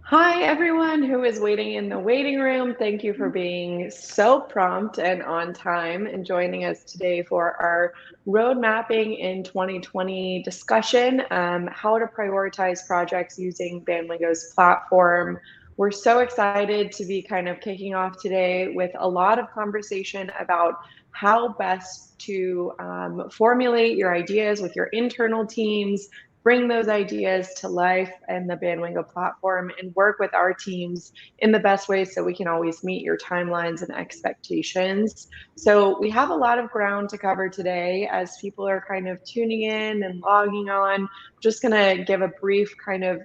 Hi, everyone who is waiting in the waiting room. Thank you for being so prompt and on time and joining us today for our road mapping in 2020 discussion, how to prioritize projects using Bandlingo's platform. We're so excited to be kind of kicking off today with a lot of conversation about how best to formulate your ideas with your internal teams, bring those ideas to life in the Bandwingo platform, and work with our teams in the best way so we can always meet your timelines and expectations. So we have a lot of ground to cover today as people are kind of tuning in and logging on. Just gonna give a brief kind of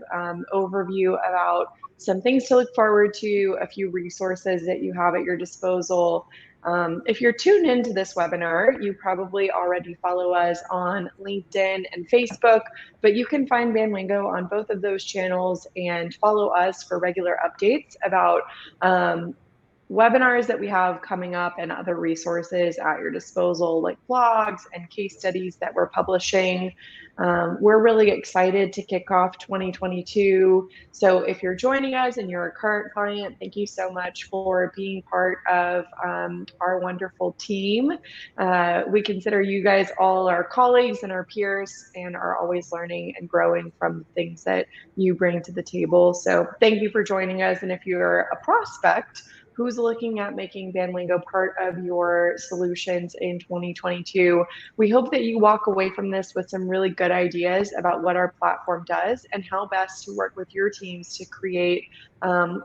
overview about some things to look forward to, a few resources that you have at your disposal. If you're tuned into this webinar, you probably already follow us on LinkedIn and Facebook, but you can find Bandwingo on both of those channels and follow us for regular updates about webinars that we have coming up and other resources at your disposal, like blogs and case studies that we're publishing. We're really excited to kick off 2022. So if you're joining us and you're a current client, thank you so much for being part of our wonderful team. We consider you guys all our colleagues and our peers and are always learning and growing from the things that you bring to the table. So thank you for joining us. And if you're a prospect who's looking at making Bandlingo part of your solutions in 2022, we hope that you walk away from this with some really good ideas about what our platform does and how best to work with your teams to create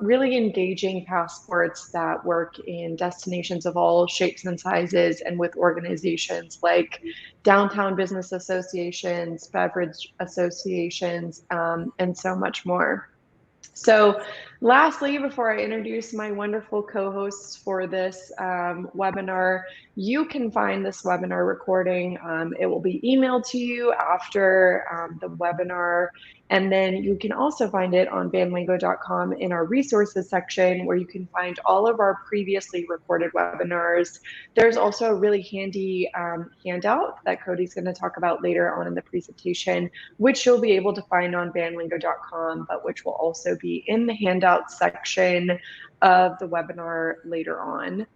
really engaging passports that work in destinations of all shapes and sizes and with organizations like downtown business associations, beverage associations, and so much more. So lastly, before I introduce my wonderful co-hosts for this webinar, you can find this webinar recording. It will be emailed to you after the webinar. And then you can also find it on bandlingo.com in our resources section, where you can find all of our previously recorded webinars. There's also a really handy handout that Cody's going to talk about later on in the presentation, which you'll be able to find on bandlingo.com, but which will also be in the handout section of the webinar later on.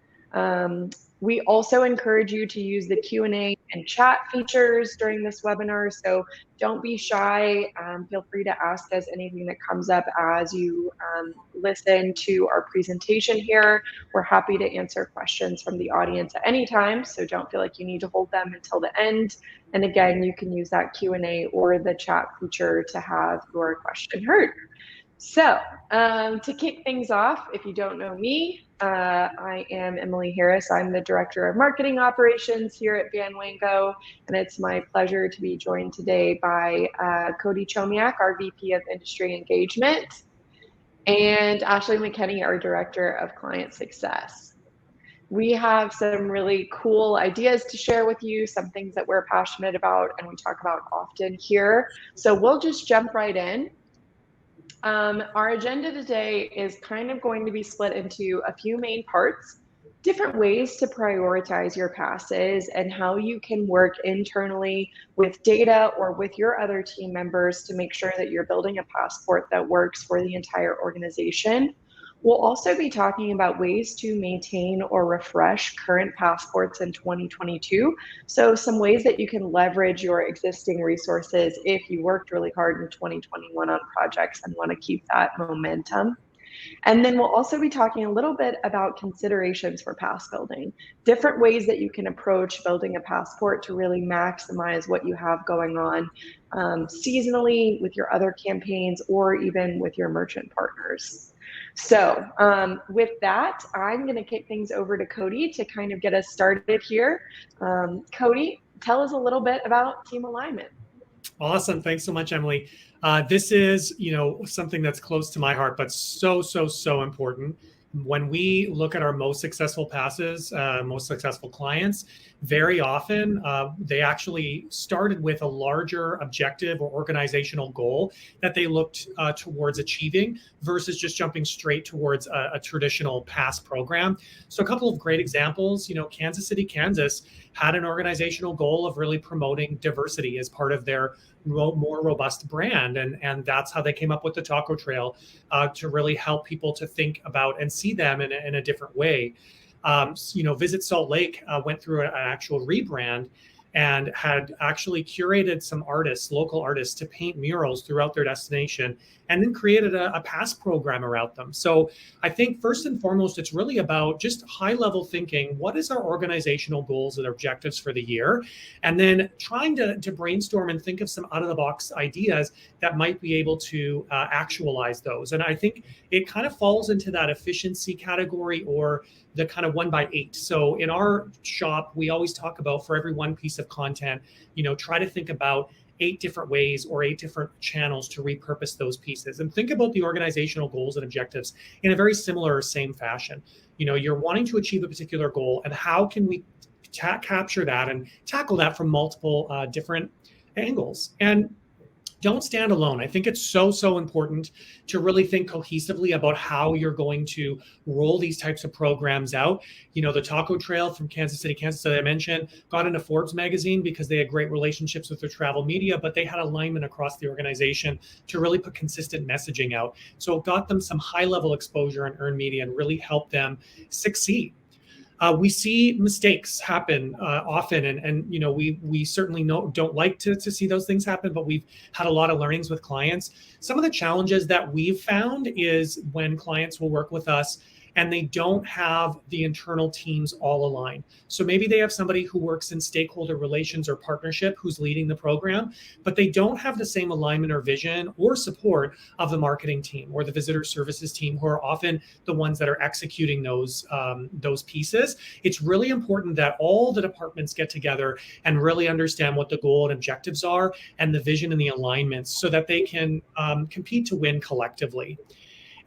We also encourage you to use the Q&A and chat features during this webinar, so don't be shy. Feel free to ask us anything that comes up as you listen to our presentation here. We're happy to answer questions from the audience at any time, so don't feel like you need to hold them until the end. And again, you can use that Q&A or the chat feature to have your question heard. So to kick things off, if you don't know me, I am Emily Harris. I'm the Director of Marketing Operations here at Bandwingo, and it's my pleasure to be joined today by Cody Chomiak, our VP of Industry Engagement, and Ashley McKenney, our Director of Client Success. We have some really cool ideas to share with you, some things that we're passionate about and we talk about often here. So we'll just jump right in. Our agenda today is kind of going to be split into a few main parts, different ways to prioritize your passes and how you can work internally with data or with your other team members to make sure that you're building a passport that works for the entire organization. We'll also be talking about ways to maintain or refresh current passports in 2022. So some ways that you can leverage your existing resources if you worked really hard in 2021 on projects and want to keep that momentum. And then we'll also be talking a little bit about considerations for pass building, different ways that you can approach building a passport to really maximize what you have going on seasonally with your other campaigns or even with your merchant partners. So with that, I'm going to kick things over to Cody to kind of get us started here. Cody, tell us a little bit about team alignment. Awesome. Thanks so much, Emily. This is, something that's close to my heart, but so important. when we look at our most successful passes, most successful clients, very often they actually started with a larger objective or organizational goal that they looked towards achieving versus just jumping straight towards a traditional pass program. So a couple of great examples, Kansas City, Kansas had an organizational goal of really promoting diversity as part of their more robust brand. And that's how they came up with the Taco Trail, to really help people to think about and see them in a different way. Visit Salt Lake went through an actual rebrand and had actually curated some artists, local artists, to paint murals throughout their destination, and then created a pass program around them. So I think first and foremost, it's really about just high level thinking. What is our organizational goals and objectives for the year? And then trying to brainstorm and think of some out of the box ideas that might be able to actualize those. And I think it kind of falls into that efficiency category, or the kind of 1x8. So in our shop, we always talk about, for every one piece of content, try to think about 8 different ways or 8 different channels to repurpose those pieces, and think about the organizational goals and objectives in a very similar or same fashion. You're wanting to achieve a particular goal, and how can we capture that and tackle that from multiple different angles. And don't stand alone. I think it's so important to really think cohesively about how you're going to roll these types of programs out. The Taco Trail from Kansas City, Kansas, that I mentioned, got into Forbes magazine because they had great relationships with their travel media, but they had alignment across the organization to really put consistent messaging out. So it got them some high level exposure and earned media, and really helped them succeed. We see mistakes happen often, and we certainly don't like to see those things happen, but we've had a lot of learnings with clients. Some of the challenges that we've found is when clients will work with us and they don't have the internal teams all aligned. So maybe they have somebody who works in stakeholder relations or partnership who's leading the program, but they don't have the same alignment or vision or support of the marketing team or the visitor services team, who are often the ones that are executing those pieces. It's really important that all the departments get together and really understand what the goal and objectives are, and the vision and the alignments, so that they can compete to win collectively.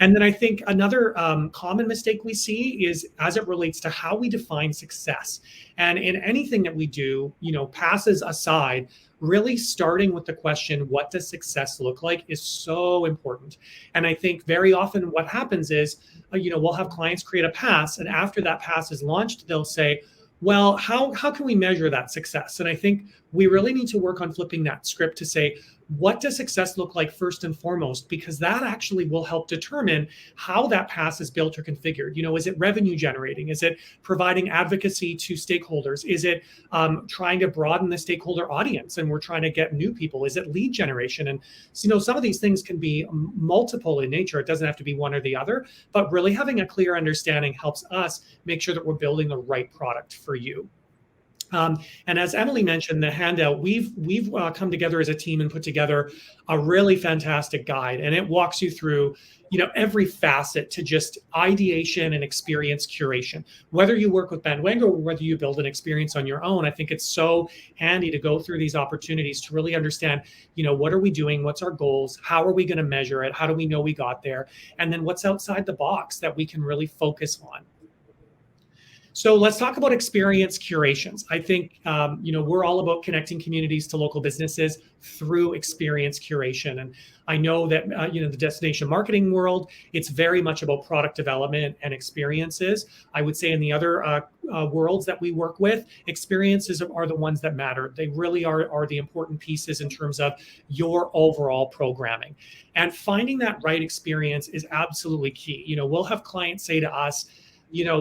And then I think another common mistake we see is as it relates to how we define success. And in anything that we do, passes aside, really starting with the question, what does success look like, is so important. And I think very often what happens is, we'll have clients create a pass, and after that pass is launched, they'll say, well, how can we measure that success? And I think we really need to work on flipping that script to say, what does success look like first and foremost? Because that actually will help determine how that pass is built or configured. Is it revenue generating? Is it providing advocacy to stakeholders? Is it trying to broaden the stakeholder audience, and we're trying to get new people? Is it lead generation? And some of these things can be multiple in nature. It doesn't have to be one or the other, but really having a clear understanding helps us make sure that we're building the right product for you. And as Emily mentioned, the handout, we've come together as a team and put together a really fantastic guide, and it walks you through every facet to just ideation and experience curation. Whether you work with Bandwagon or whether you build an experience on your own, I think it's so handy to go through these opportunities to really understand, what are we doing? What's our goals? How are we going to measure it? How do we know we got there? And then what's outside the box that we can really focus on? So let's talk about experience curations. I think, we're all about connecting communities to local businesses through experience curation. And I know that, the destination marketing world, it's very much about product development and experiences. I would say in the other worlds that we work with, experiences are the ones that matter. They really are the important pieces in terms of your overall programming. And finding that right experience is absolutely key. We'll have clients say to us,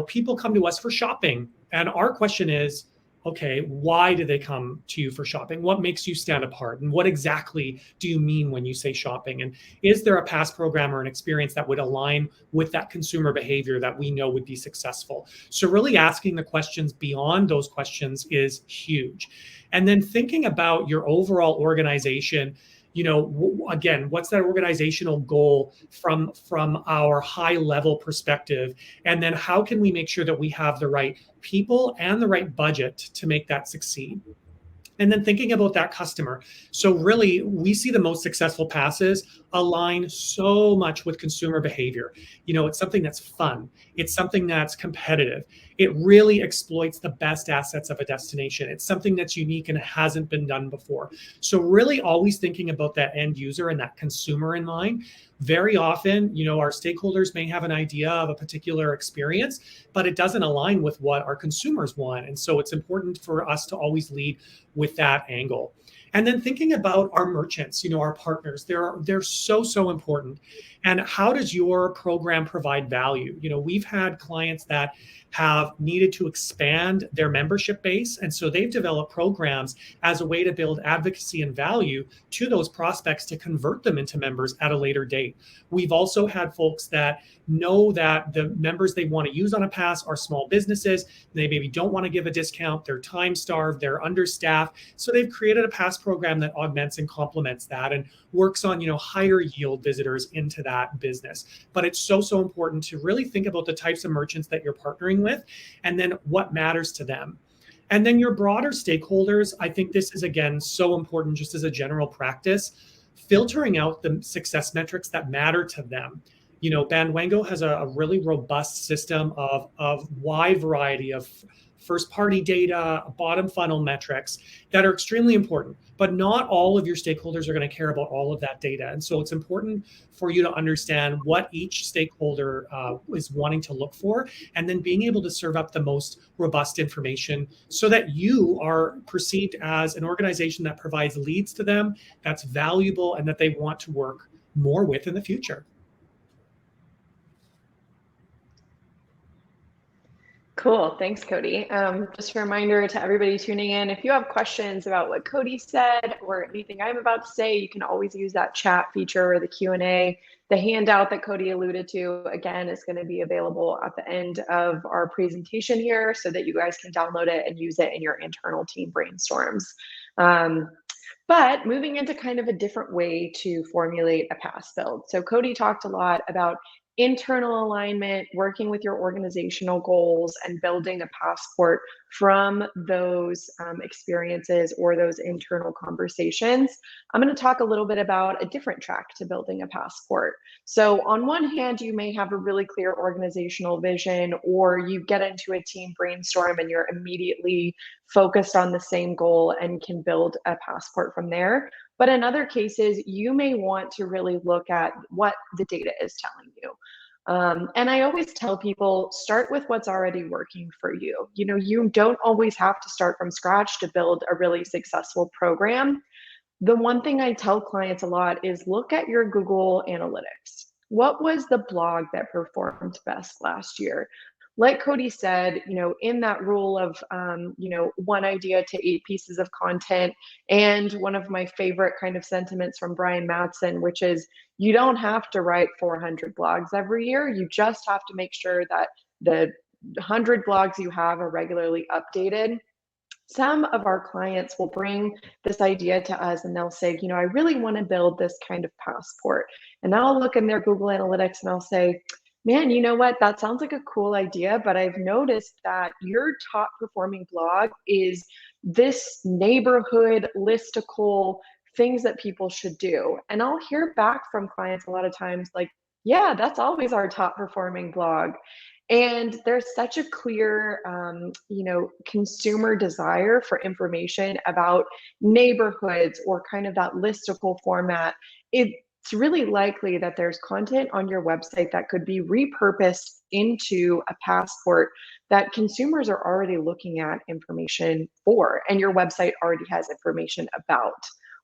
people come to us for shopping. And our question is, okay, why do they come to you for shopping? What makes you stand apart? And what exactly do you mean when you say shopping? And is there a past program or an experience that would align with that consumer behavior that we know would be successful? So really asking the questions beyond those questions is huge. And then thinking about your overall organization. Again, what's that organizational goal from our high level perspective? And then how can we make sure that we have the right people and the right budget to make that succeed? And then thinking about that customer. So really, we see the most successful passes align so much with consumer behavior. It's something that's fun. It's something that's competitive. It really exploits the best assets of a destination. It's something that's unique and hasn't been done before. So really always thinking about that end user and that consumer in mind. Very often, our stakeholders may have an idea of a particular experience, but it doesn't align with what our consumers want. And so it's important for us to always lead with that angle. And then thinking about our merchants, our partners, they're so important. And how does your program provide value? We've had clients that have needed to expand their membership base. And so they've developed programs as a way to build advocacy and value to those prospects to convert them into members at a later date. We've also had folks that know that the members they want to use on a pass are small businesses. They maybe don't want to give a discount. They're time starved. They're understaffed. So they've created a pass program that augments and complements that and works on, higher yield visitors into that business. But it's so important to really think about the types of merchants that you're partnering with and then what matters to them. And then your broader stakeholders, I think this is, again, so important just as a general practice, filtering out the success metrics that matter to them. Bandwango has a really robust system of wide variety of first party data, bottom funnel metrics that are extremely important, but not all of your stakeholders are going to care about all of that data. And so it's important for you to understand what each stakeholder is wanting to look for, and then being able to serve up the most robust information so that you are perceived as an organization that provides leads to them, that's valuable, and that they want to work more with in the future. Cool. Thanks, Cody. Just a reminder to everybody tuning in, if you have questions about what Cody said or anything I'm about to say, you can always use that chat feature or the Q&A. The handout that Cody alluded to, again, is going to be available at the end of our presentation here so that you guys can download it and use it in your internal team brainstorms. But moving into kind of a different way to formulate a pass build. So Cody talked a lot about internal alignment, working with your organizational goals, and building a passport from those experiences or those internal conversations. I'm going to talk a little bit about a different track to building a passport. So on one hand, you may have a really clear organizational vision, or you get into a team brainstorm and you're immediately focused on the same goal and can build a passport from there. But in other cases, you may want to really look at what the data is telling you. And I always tell people, start with what's already working for you. You don't always have to start from scratch to build a really successful program. The one thing I tell clients a lot is look at your Google Analytics. What was the blog that performed best last year? Like Cody said, in that rule of, one idea to 8 pieces of content, and one of my favorite kind of sentiments from Brian Matson, which is you don't have to write 400 blogs every year. You just have to make sure that the 100 blogs you have are regularly updated. Some of our clients will bring this idea to us and they'll say, I really want to build this kind of passport. And I'll look in their Google Analytics and I'll say, man, you know what? That sounds like a cool idea, but I've noticed that your top performing blog is this neighborhood listicle things that people should do. And I'll hear back from clients a lot of times like, yeah, that's always our top performing blog. And there's such a clear, consumer desire for information about neighborhoods or kind of that listicle format. It's really likely that there's content on your website that could be repurposed into a passport that consumers are already looking at information for, and your website already has information about.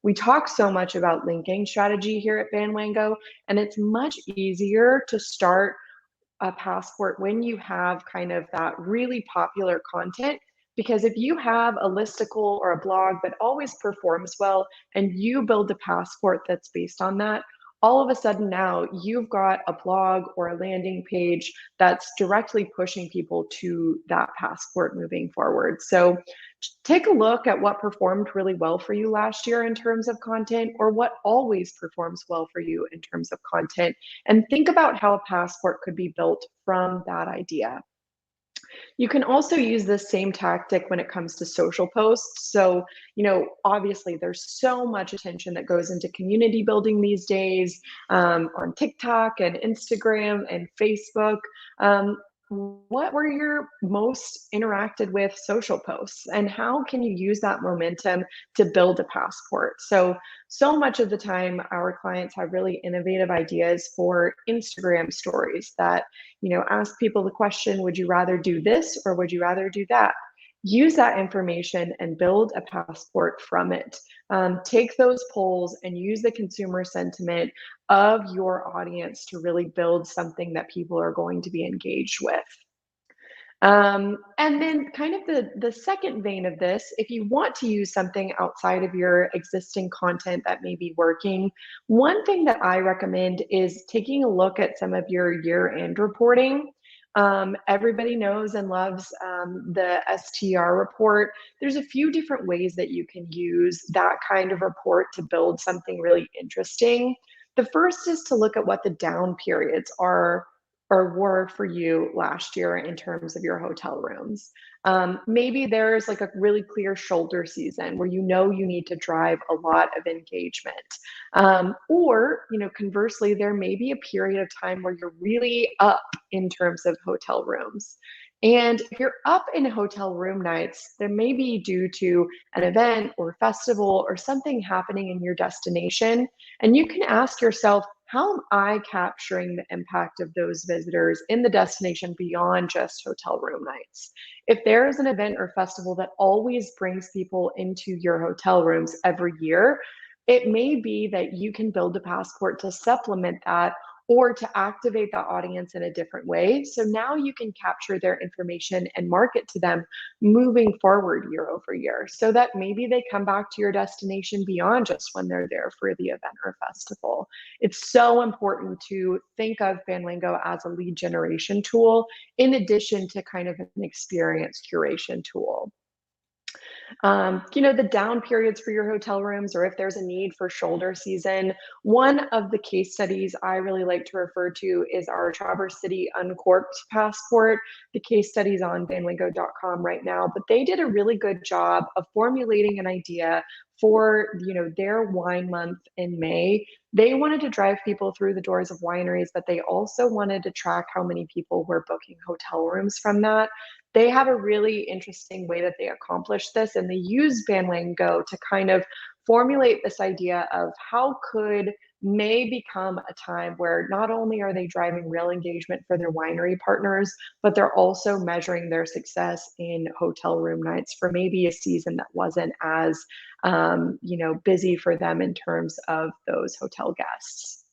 We talk so much about linking strategy here at Bandwango, and it's much easier to start a passport when you have kind of that really popular content. Because if you have a listicle or a blog that always performs well and you build a passport that's based on that, all of a sudden now you've got a blog or a landing page that's directly pushing people to that passport moving forward. So take a look at what performed really well for you last year in terms of content, or what always performs well for you in terms of content, and think about how a passport could be built from that idea. You can also use the same tactic when it comes to social posts. So, obviously there's so much attention that goes into community building these days, on TikTok and Instagram and Facebook. What were your most interacted with social posts, and how can you use that momentum to build a passport? So much of the time, our clients have really innovative ideas for Instagram stories that, ask people the question, would you rather do this or would you rather do that? Use that information and build a passport from it. Take those polls and use the consumer sentiment of your audience to really build something that people are going to be engaged with. And then kind of the second vein of this, if you want to use something outside of your existing content that may be working, one thing that I recommend is taking a look at some of your year-end reporting. Everybody knows and loves the STR report. There's a few different ways that you can use that kind of report to build something really interesting. The first is to look at what the down periods are or were for you last year in terms of your hotel rooms. Maybe there's like a really clear shoulder season where you need to drive a lot of engagement. Or, conversely, there may be a period of time where you're really up in terms of hotel rooms. And if you're up in hotel room nights, there may be due to an event or festival or something happening in your destination. And you can ask yourself, how am I capturing the impact of those visitors in the destination beyond just hotel room nights? If there is an event or festival that always brings people into your hotel rooms every year, it may be that you can build a passport to supplement that or to activate the audience in a different way. So now you can capture their information and market to them moving forward year over year, so that maybe they come back to your destination beyond just when they're there for the event or festival. It's so important to think of Fandango as a lead generation tool in addition to kind of an experience curation tool. The down periods for your hotel rooms, or if there's a need for shoulder season, one of the case studies I really like to refer to is our Traverse City Uncorked Passport. The case study's on fandango.com right now, but they did a really good job of formulating an idea for their wine month in May. They wanted to drive people through the doors of wineries, but they also wanted to track how many people were booking hotel rooms from that. They have a really interesting way that they accomplish this, and they use Fandango to kind of formulate this idea of how could May become a time where not only are they driving real engagement for their winery partners, but they're also measuring their success in hotel room nights for maybe a season that wasn't as busy for them in terms of those hotel guests.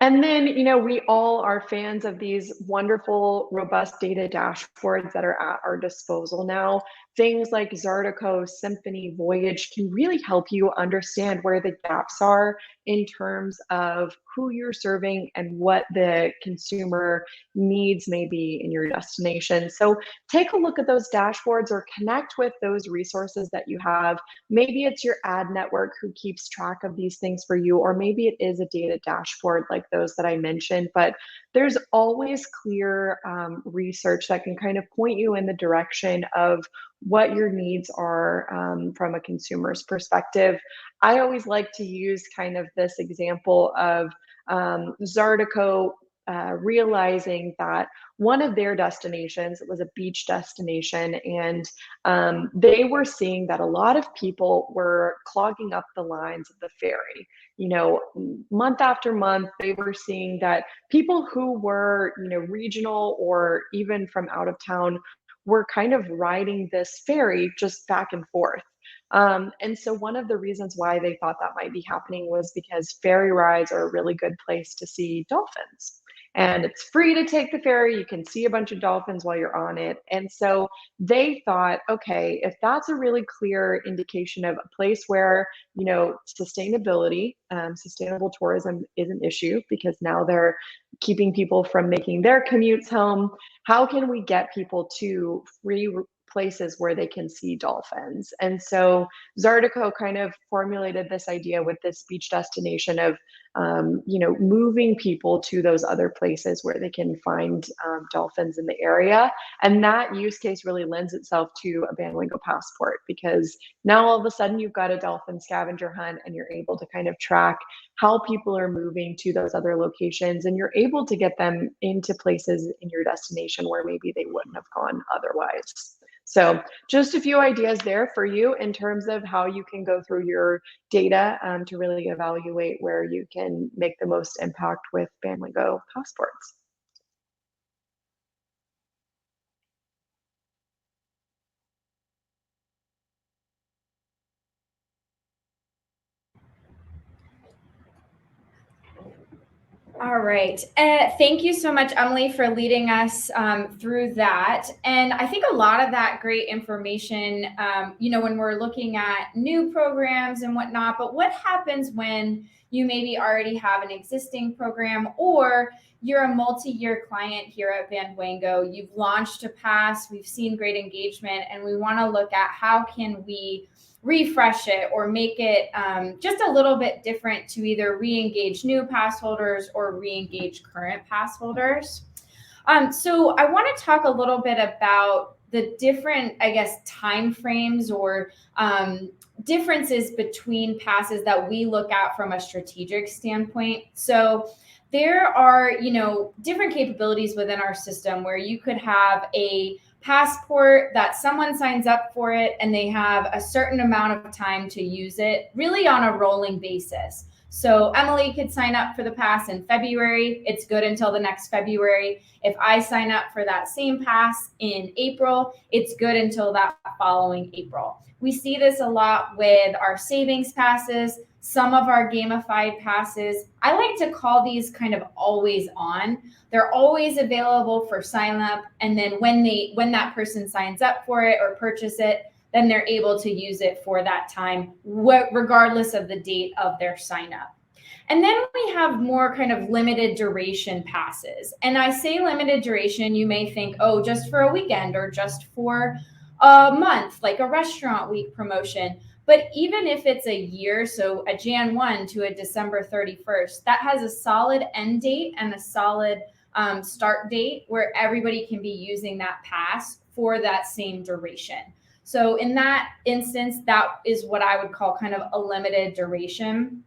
And then, we all are fans of these wonderful, robust data dashboards that are at our disposal now. Things like Zartico, Symphony, Voyage can really help you understand where the gaps are in terms of who you're serving and what the consumer needs may be in your destination. So take a look at those dashboards or connect with those resources that you have. Maybe it's your ad network who keeps track of these things for you, or maybe it is a data dashboard like those that I mentioned, but there's always clear research that can kind of point you in the direction of what your needs are from a consumer's perspective. I always like to use kind of this example of Zartico realizing that one of their destinations, it was a beach destination, and they were seeing that a lot of people were clogging up the lines of the ferry. Month after month, they were seeing that people who were, regional or even from out of town were kind of riding this ferry just back and forth. And so one of the reasons why they thought that might be happening was because ferry rides are a really good place to see dolphins. And it's free to take the ferry. You can see a bunch of dolphins while you're on it. And so they thought, okay, if that's a really clear indication of a place where, sustainability, sustainable tourism is an issue because now they're keeping people from making their commutes home. How can we get people to places where they can see dolphins. And so Zardico kind of formulated this idea with this beach destination of, moving people to those other places where they can find dolphins in the area. And that use case really lends itself to a Bandwango passport, because now all of a sudden you've got a dolphin scavenger hunt and you're able to kind of track how people are moving to those other locations, and you're able to get them into places in your destination where maybe they wouldn't have gone otherwise. So just a few ideas there for you in terms of how you can go through your data to really evaluate where you can make the most impact with Bandwango passports. All right. Thank you so much, Emily, for leading us through that. And I think a lot of that great information, when we're looking at new programs and whatnot, but what happens when you maybe already have an existing program, or you're a multi-year client here at Bandwango, you've launched a pass, we've seen great engagement, and we want to look at how can we refresh it or make it just a little bit different to either re-engage new pass holders or re-engage current pass holders. So I want to talk a little bit about the different, I guess, time frames or differences between passes that we look at from a strategic standpoint. So there are, different capabilities within our system where you could have a passport that someone signs up for it and they have a certain amount of time to use it, really on a rolling basis. So Emily could sign up for the pass in February. It's good until the next February. If I sign up for that same pass in April, it's good until that following April. We see this a lot with our savings passes, some of our gamified passes. I like to call these kind of always on. They're always available for sign up. And then when that person signs up for it or purchase it, then they're able to use it for that time, regardless of the date of their sign up. And then we have more kind of limited duration passes. And I say limited duration, you may think, oh, just for a weekend or just for a month, like a restaurant week promotion. But even if it's a year, so a Jan 1 to a December 31st, that has a solid end date and a solid start date where everybody can be using that pass for that same duration. So in that instance, that is what I would call kind of a limited duration.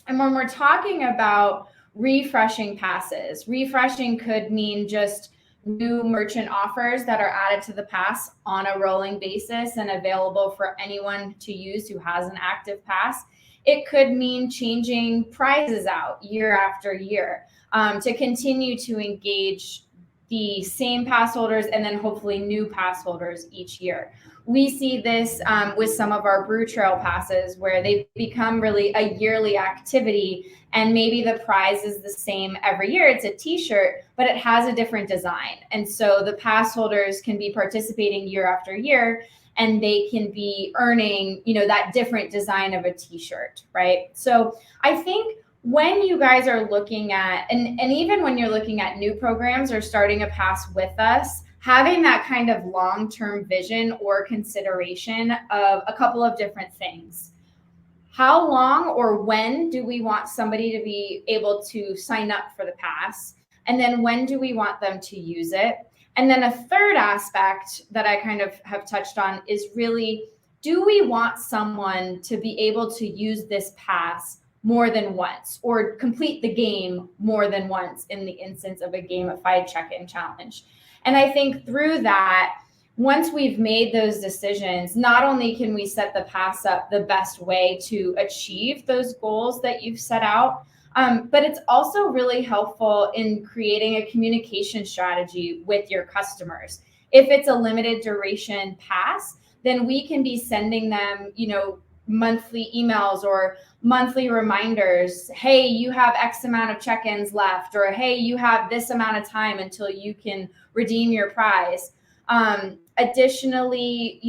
And when we're talking about refreshing passes, refreshing could mean just new merchant offers that are added to the pass on a rolling basis and available for anyone to use who has an active pass. It could mean changing prizes out year after year to continue to engage the same pass holders and then hopefully new pass holders each year. We see this with some of our Brew Trail passes where they become really a yearly activity, and maybe the prize is the same every year. It's a t-shirt, but it has a different design. And so the pass holders can be participating year after year, and they can be earning, that different design of a t-shirt, right? So I think when you guys are looking at, and even when you're looking at new programs or starting a pass with us, having that kind of long-term vision or consideration of a couple of different things. How long or when do we want somebody to be able to sign up for the pass? And then when do we want them to use it? And then a third aspect that I kind of have touched on is really, do we want someone to be able to use this pass more than once or complete the game more than once in the instance of a gamified check-in challenge? And I think through that, once we've made those decisions, not only can we set the pass up the best way to achieve those goals that you've set out, but it's also really helpful in creating a communication strategy with your customers. If it's a limited duration pass, then we can be sending them, monthly emails or monthly reminders. Hey, you have X amount of check-ins left, or hey, you have this amount of time until you can redeem your prize. Additionally,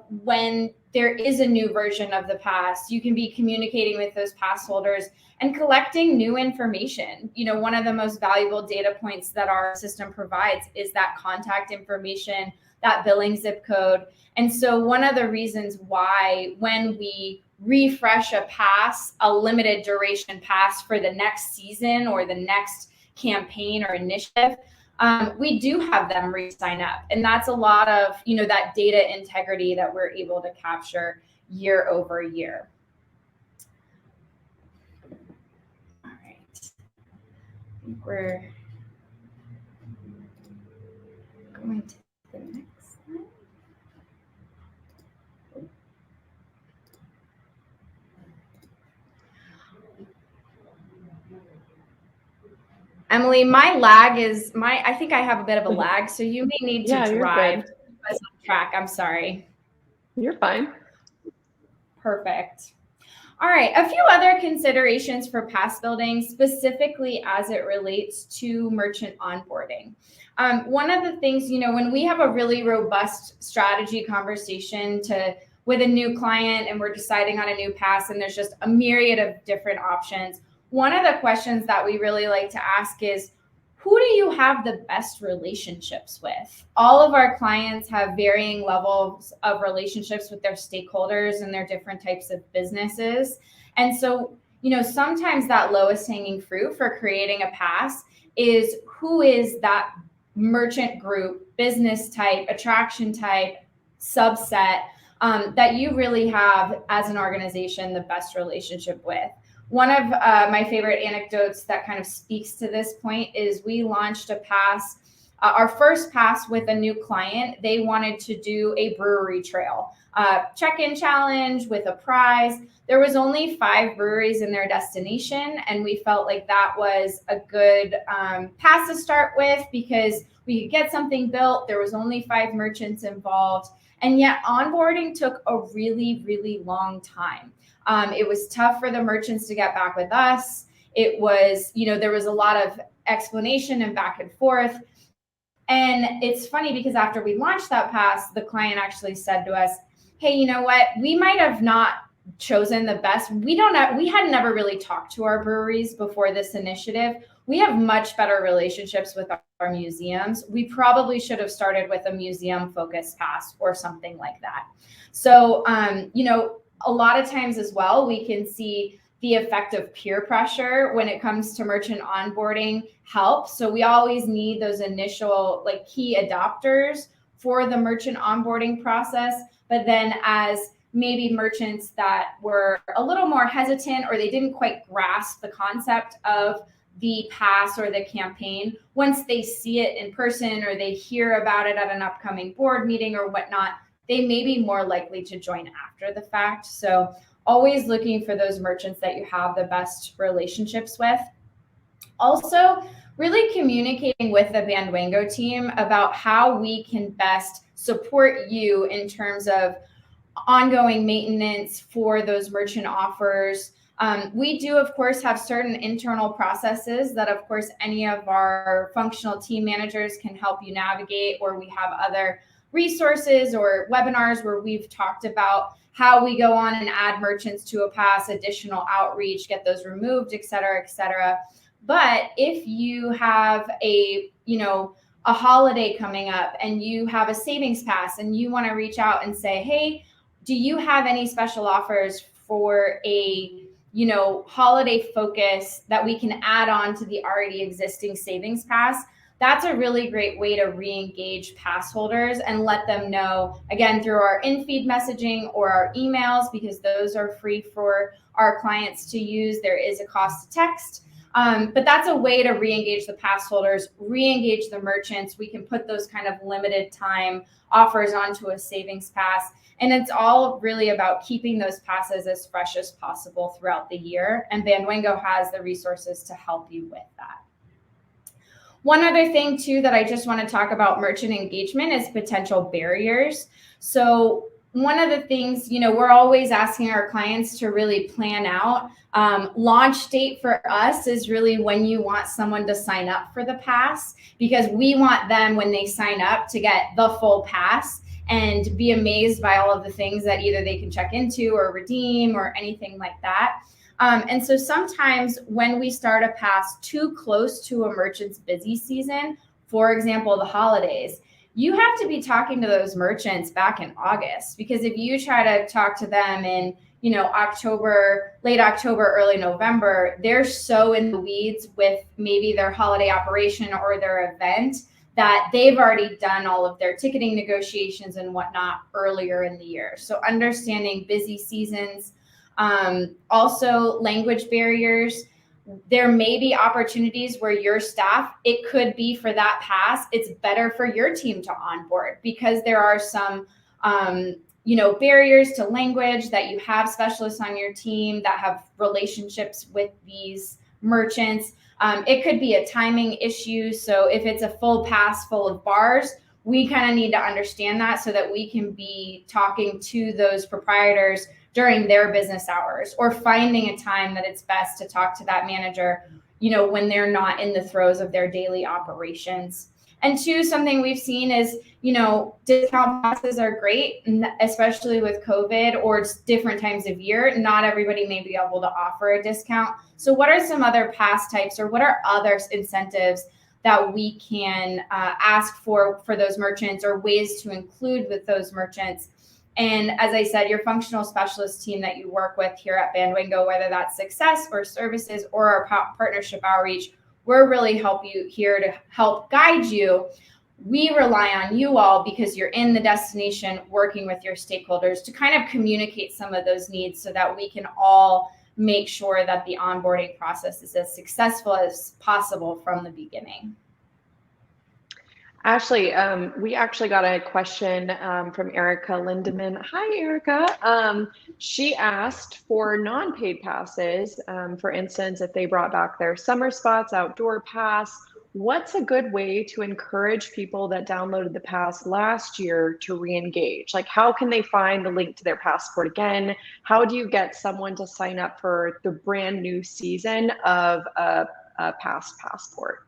when there is a new version of the pass, you can be communicating with those pass holders and collecting new information. One of the most valuable data points that our system provides is that contact information, that billing zip code. And so one of the reasons why when we refresh a pass, a limited duration pass for the next season or the next campaign or initiative, we do have them re-sign up. And that's a lot of, that data integrity that we're able to capture year over year. All right. I think we're going to the next slide. Emily, I think I have a bit of a lag, so you may need to drive us on track. I'm sorry. You're fine. Perfect. All right, a few other considerations for pass building, specifically as it relates to merchant onboarding. One of the things, when we have a really robust strategy conversation with a new client and we're deciding on a new pass and there's just a myriad of different options, one of the questions that we really like to ask is, who do you have the best relationships with? All of our clients have varying levels of relationships with their stakeholders and their different types of businesses. And so, sometimes that lowest hanging fruit for creating a pass is who is that merchant group, business type, attraction type, subset that you really have as an organization the best relationship with. One of my favorite anecdotes that kind of speaks to this point is we launched a pass, our first pass with a new client. They wanted to do a brewery trail, check-in challenge with a prize. There was only 5 breweries in their destination, and we felt like that was a good pass to start with because we could get something built. There was only 5 merchants involved, and yet onboarding took a really, really long time. It was tough for the merchants to get back with us. It was, there was a lot of explanation and back and forth. And it's funny because after we launched that pass, the client actually said to us, hey, you know what? We might have not chosen the best. We had never really talked to our breweries before this initiative. We have much better relationships with our museums. We probably should have started with a museum focused pass or something like that. So, a lot of times as well, we can see the effect of peer pressure when it comes to merchant onboarding help. So we always need those initial key adopters for the merchant onboarding process. But then as maybe merchants that were a little more hesitant or they didn't quite grasp the concept of the pass or the campaign, once they see it in person or they hear about it at an upcoming board meeting or whatnot, they may be more likely to join after the fact. So always looking for those merchants that you have the best relationships with. Also, really communicating with the Bandwango team about how we can best support you in terms of ongoing maintenance for those merchant offers. We do, of course, have certain internal processes that, of course, any of our functional team managers can help you navigate, or we have other resources or webinars where we've talked about how we go on and add merchants to a pass, additional outreach, get those removed, et cetera, et cetera. But if you have a holiday coming up and you have a savings pass and you want to reach out and say, hey, do you have any special offers for a holiday focus that we can add on to the already existing savings pass? That's a really great way to re-engage pass holders and let them know, again, through our in-feed messaging or our emails, because those are free for our clients to use. There is a cost to text, but that's a way to re-engage the pass holders, re-engage the merchants. We can put those kind of limited time offers onto a savings pass. And it's all really about keeping those passes as fresh as possible throughout the year. And Bandwango has the resources to help you with that. One other thing, too, that I just want to talk about merchant engagement is potential barriers. So one of the things, we're always asking our clients to really plan out. Launch date for us is really when you want someone to sign up for the pass, because we want them, when they sign up, to get the full pass and be amazed by all of the things that either they can check into or redeem or anything like that. And so sometimes when we start a pass too close to a merchant's busy season, for example, the holidays, you have to be talking to those merchants back in August, because if you try to talk to them in, October, late October, early November, they're so in the weeds with maybe their holiday operation or their event that they've already done all of their ticketing negotiations and whatnot earlier in the year. So understanding busy seasons, also language barriers. There may be opportunities where your staff, it could be for that pass, it's better for your team to onboard because there are some barriers to language, that you have specialists on your team that have relationships with these merchants. It could be a timing issue. So if it's a full pass full of bars, we kind of need to understand that so that we can be talking to those proprietors during their business hours, or finding a time that it's best to talk to that manager, when they're not in the throes of their daily operations. And two, something we've seen is, discount passes are great, especially with COVID or different times of year. Not everybody may be able to offer a discount. So what are some other pass types, or what are other incentives that we can ask for those merchants, or ways to include with those merchants? And as I said, your functional specialist team that you work with here at Bandwingo, whether that's success or services or our partnership outreach, we're really here to help guide you. We rely on you all because you're in the destination working with your stakeholders to kind of communicate some of those needs so that we can all make sure that the onboarding process is as successful as possible from the beginning. Ashley, we actually got a question from Erica Lindemann. Hi, Erica. She asked for non-paid passes. For instance, if they brought back their summer spots, outdoor pass, what's a good way to encourage people that downloaded the pass last year to re-engage? Like, how can they find the link to their passport again? How do you get someone to sign up for the brand new season of a past passport?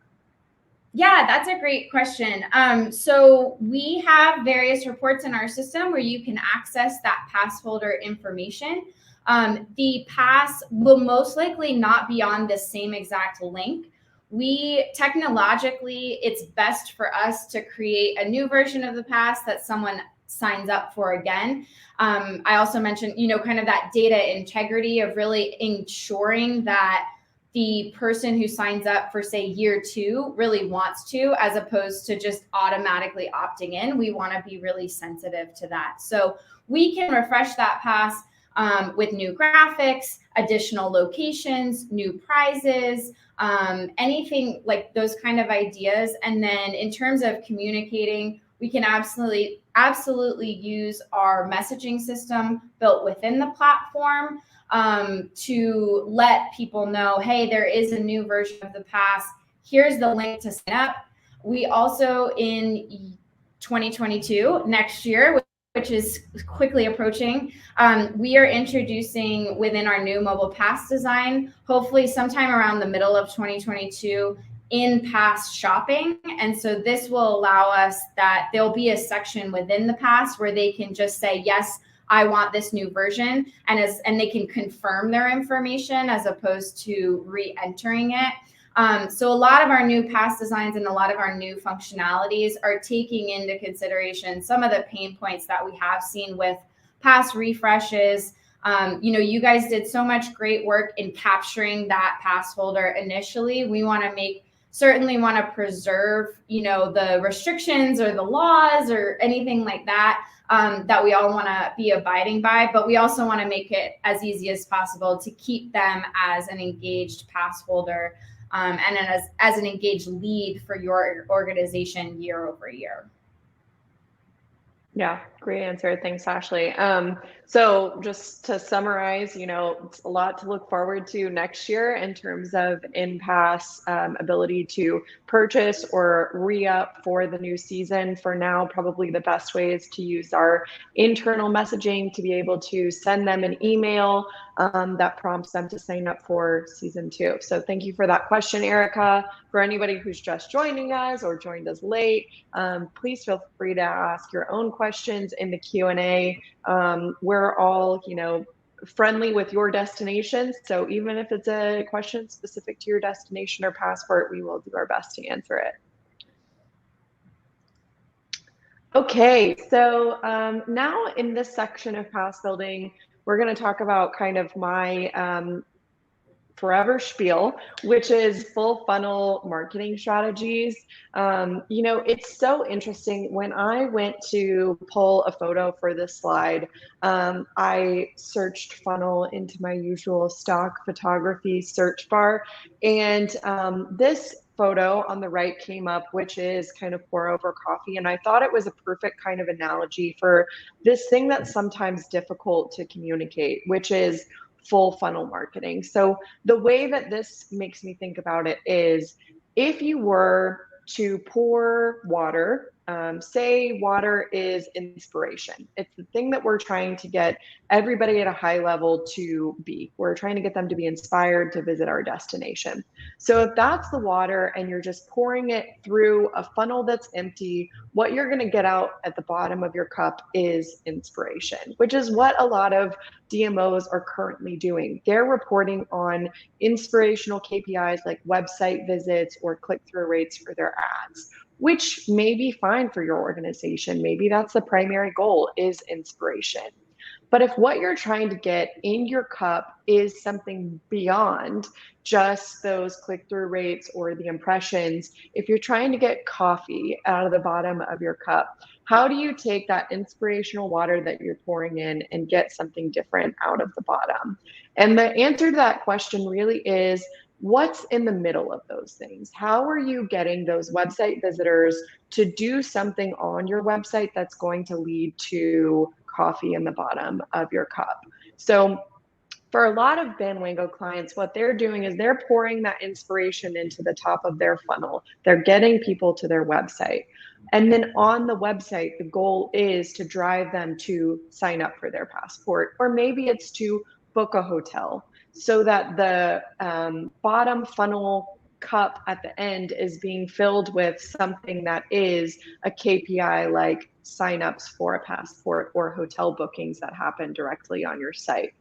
Yeah, that's a great question. So we have various reports in our system where you can access that pass holder information. The pass will most likely not be on the same exact link. Technologically, it's best for us to create a new version of the pass that someone signs up for again. I also mentioned, kind of that data integrity of really ensuring that the person who signs up for, say, year 2 really wants to, as opposed to just automatically opting in. We want to be really sensitive to that. So we can refresh that pass with new graphics, additional locations, new prizes, anything like those kind of ideas. And then in terms of communicating, we can absolutely use our messaging system built within the platform to let people know, hey, there is a new version of the pass. Here's the link to sign up. We also, in 2022, next year, which is quickly approaching, we are introducing within our new mobile pass design, hopefully sometime around the middle of 2022, in-pass shopping. And so this will allow us that there'll be a section within the pass where they can just say, yes, I want this new version, and they can confirm their information as opposed to re-entering it. So a lot of our new pass designs and a lot of our new functionalities are taking into consideration some of the pain points that we have seen with pass refreshes. You guys did so much great work in capturing that pass holder initially. We certainly want to preserve, the restrictions or the laws or anything like that, that we all want to be abiding by, but we also want to make it as easy as possible to keep them as an engaged pass holder, and as an engaged lead for your organization year over year. Yeah, great answer. Thanks, Ashley. So just to summarize, it's a lot to look forward to next year in terms of in-pass ability to purchase or re-up for the new season. For now, probably the best way is to use our internal messaging to be able to send them an email that prompts them to sign up for season 2. So thank you for that question, Erica. For anybody who's just joining us or joined us late, please feel free to ask your own questions in the Q&A. We're all, friendly with your destinations. So even if it's a question specific to your destination or passport, we will do our best to answer it. Okay, so now in this section of pass building, we're going to talk about kind of my forever spiel, which is full funnel marketing strategies. It's so interesting. When I went to pull a photo for this slide, I searched funnel into my usual stock photography search bar. And this photo on the right came up, which is kind of pour over coffee. And I thought it was a perfect kind of analogy for this thing that's sometimes difficult to communicate, which is full funnel marketing. So the way that this makes me think about it is if you were to pour water, say water is inspiration. It's the thing that we're trying to get everybody at a high level to be. We're trying to get them to be inspired to visit our destination. So if that's the water and you're just pouring it through a funnel that's empty, what you're going to get out at the bottom of your cup is inspiration, which is what a lot of DMOs are currently doing. They're reporting on inspirational KPIs like website visits or click-through rates for their ads, which may be fine for your organization. Maybe that's the primary goal, is inspiration. But if what you're trying to get in your cup is something beyond just those click-through rates or the impressions, if you're trying to get coffee out of the bottom of your cup, how do you take that inspirational water that you're pouring in and get something different out of the bottom? And the answer to that question really is, what's in the middle of those things? How are you getting those website visitors to do something on your website that's going to lead to coffee in the bottom of your cup? So for a lot of Banwango clients, what they're doing is they're pouring that inspiration into the top of their funnel. They're getting people to their website. And then on the website, the goal is to drive them to sign up for their passport, or maybe it's to book a hotel, so that the bottom funnel cup at the end is being filled with something that is a KPI, like signups for a passport or hotel bookings that happen directly on your site.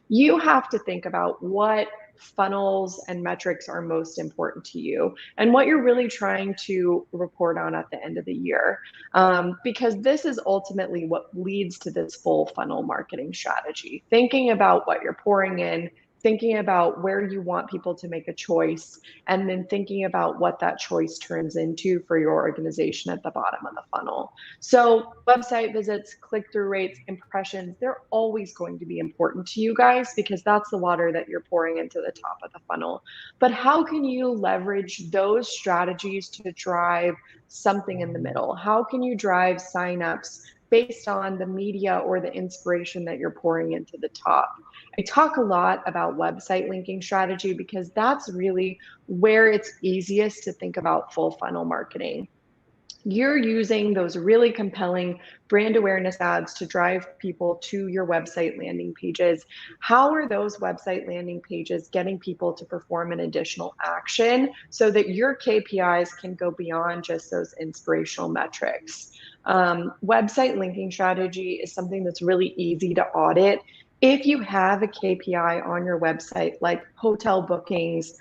You have to think about what funnels and metrics are most important to you and what you're really trying to report on at the end of the year. Because this is ultimately what leads to this full funnel marketing strategy. Thinking about what you're pouring in, thinking about where you want people to make a choice, and then thinking about what that choice turns into for your organization at the bottom of the funnel. So website visits, click-through rates, impressions, they're always going to be important to you guys because that's the water that you're pouring into the top of the funnel. But how can you leverage those strategies to drive something in the middle? How can you drive signups based on the media or the inspiration that you're pouring into the top? I talk a lot about website linking strategy because that's really where it's easiest to think about full funnel marketing. You're using those really compelling brand awareness ads to drive people to your website landing pages. How are those website landing pages getting people to perform an additional action so that your KPIs can go beyond just those inspirational metrics? Website linking strategy is something that's really easy to audit. If you have a KPI on your website, like hotel bookings,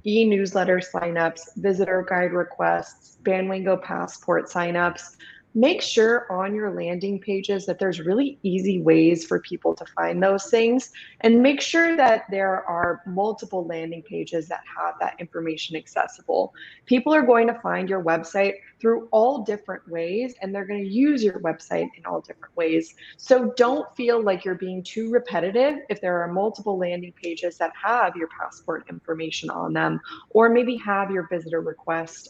e-newsletter signups, visitor guide requests, Banwango passport signups, make sure on your landing pages that there's really easy ways for people to find those things, and make sure that there are multiple landing pages that have that information accessible. People are going to find your website through all different ways, and they're going to use your website in all different ways. So don't feel like you're being too repetitive if there are multiple landing pages that have your passport information on them, or maybe have your visitor request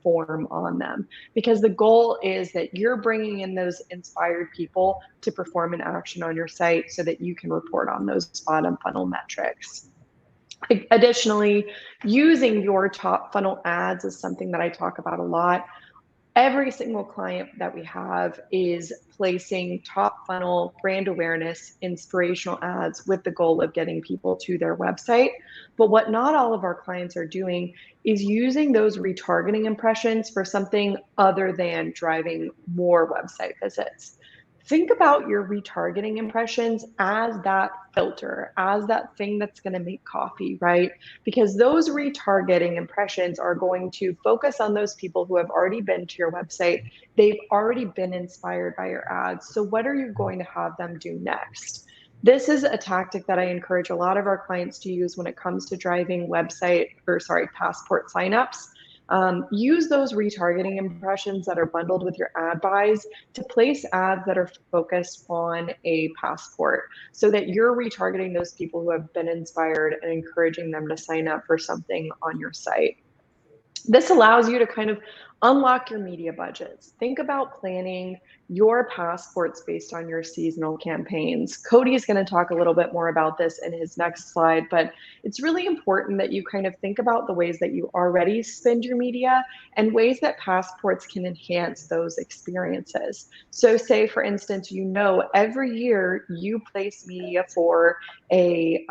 form on them, because the goal is that you're bringing in those inspired people to perform an action on your site so that you can report on those bottom funnel metrics. Additionally, using your top funnel ads is something that I talk about a lot. Every single client that we have is placing top funnel brand awareness, inspirational ads with the goal of getting people to their website. But what not all of our clients are doing is using those retargeting impressions for something other than driving more website visits. think about your retargeting impressions as that filter, as that thing that's going to make coffee, right? Because those retargeting impressions are going to focus on those people who have already been to your website. They've already been inspired by your ads. So what are you going to have them do next? This is a tactic that I encourage a lot of our clients to use when it comes to driving passport signups. Use those retargeting impressions that are bundled with your ad buys to place ads that are focused on a passport so that you're retargeting those people who have been inspired and encouraging them to sign up for something on your site. This allows you to kind of unlock your media budgets. Think about planning your passports based on your seasonal campaigns. Cody is going to talk a little bit more about this in his next slide, but it's really important that you kind of think about the ways that you already spend your media and ways that passports can enhance those experiences. So say, for instance, every year you place media for a